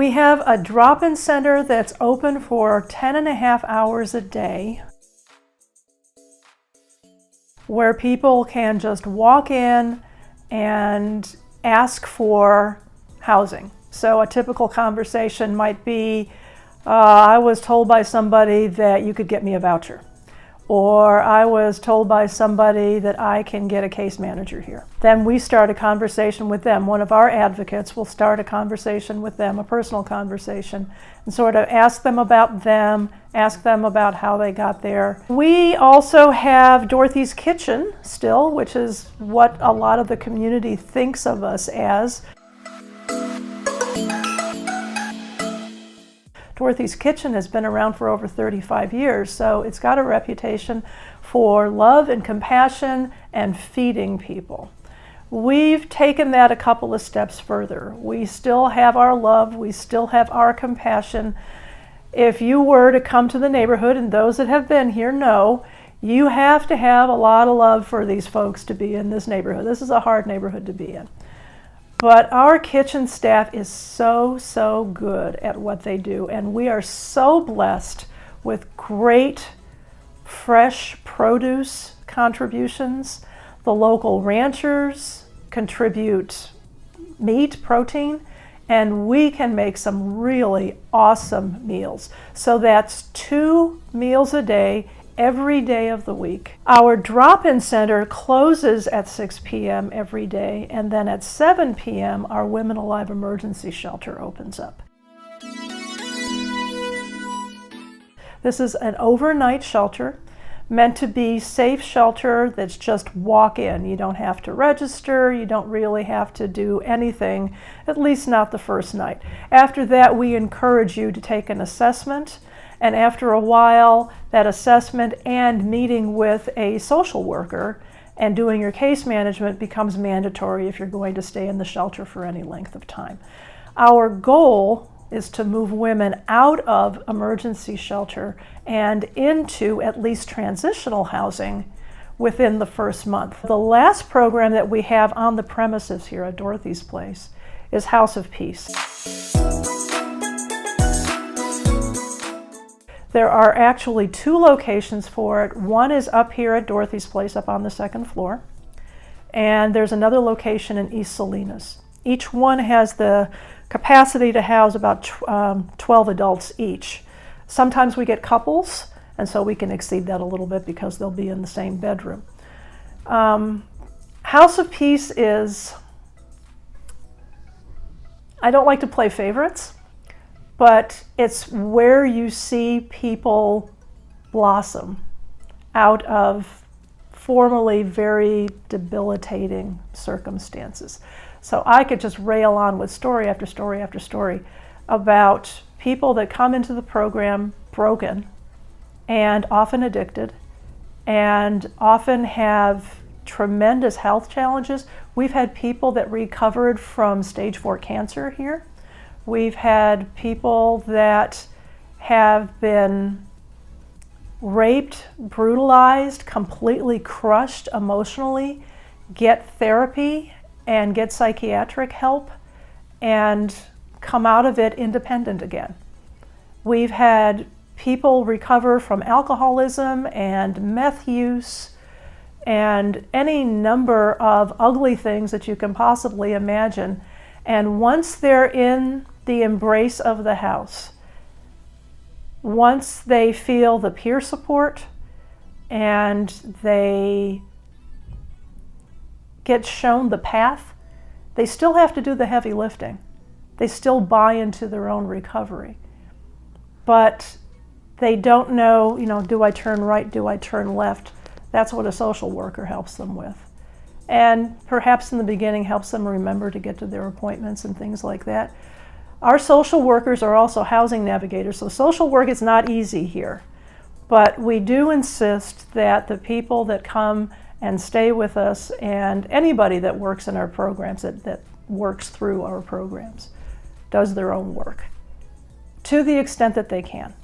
We have a drop-in center that's open for 10.5 hours a day, where people can just walk in and ask for housing. So a typical conversation might be, I was told by somebody that you could get me a voucher. Or I was told by somebody that I can get a case manager here. Then we start a conversation with them. One of our advocates will start a conversation with them, a personal conversation, and sort of ask them about them, ask them about how they got there. We also have Dorothys Kitchen still, which is what a lot of the community thinks of us as. Dorothys Kitchen has been around for over 35 years, so it's got a reputation for love and compassion and feeding people. We've taken that a couple of steps further. We still have our love, we still have our compassion. If you were to come to the neighborhood, and those that have been here know, you have to have a lot of love for these folks to be in this neighborhood. This is a hard neighborhood to be in. But our kitchen staff is so good at what they do, and we are so blessed with great fresh produce contributions. The local ranchers contribute meat, protein, and we can make some really awesome meals. So that's 2 meals a day, every day of the week. Our drop-in center closes at 6 p.m. every day, and then at 7 p.m. our Women Alive emergency shelter opens up. This is an overnight shelter meant to be safe shelter that's just walk in. You don't have to register, you don't really have to do anything, at least not the first night. After that, we encourage you to take an assessment. And after a while, that assessment and meeting with a social worker and doing your case management becomes mandatory if you're going to stay in the shelter for any length of time. Our goal is to move women out of emergency shelter and into at least transitional housing within the first month. The last program that we have on the premises here at Dorothy's Place is House of Peace. There are actually 2 locations for it. One is up here at Dorothy's Place, up on the 2nd floor. And there's another location in East Salinas. Each one has the capacity to house about 12 adults each. Sometimes we get couples, and so we can exceed that a little bit because they'll be in the same bedroom. House of Peace is, I don't like to play favorites, but it's where you see people blossom out of formerly very debilitating circumstances. So I could just rail on with story after story after story about people that come into the program broken and often addicted and often have tremendous health challenges. We've had people that recovered from stage 4 cancer here. We've had people that have been raped, brutalized, completely crushed emotionally, get therapy and get psychiatric help and come out of it independent again. We've had people recover from alcoholism and meth use and any number of ugly things that you can possibly imagine. And once they're in the embrace of the house, once they feel the peer support and they get shown the path, they still have to do the heavy lifting. They still buy into their own recovery. But they don't know, do I turn right, do I turn left? That's what a social worker helps them with. And perhaps in the beginning helps them remember to get to their appointments and things like that. Our social workers are also housing navigators, so social work is not easy here. But we do insist that the people that come and stay with us and anybody that works in our programs, that works through our programs, does their own work to the extent that they can.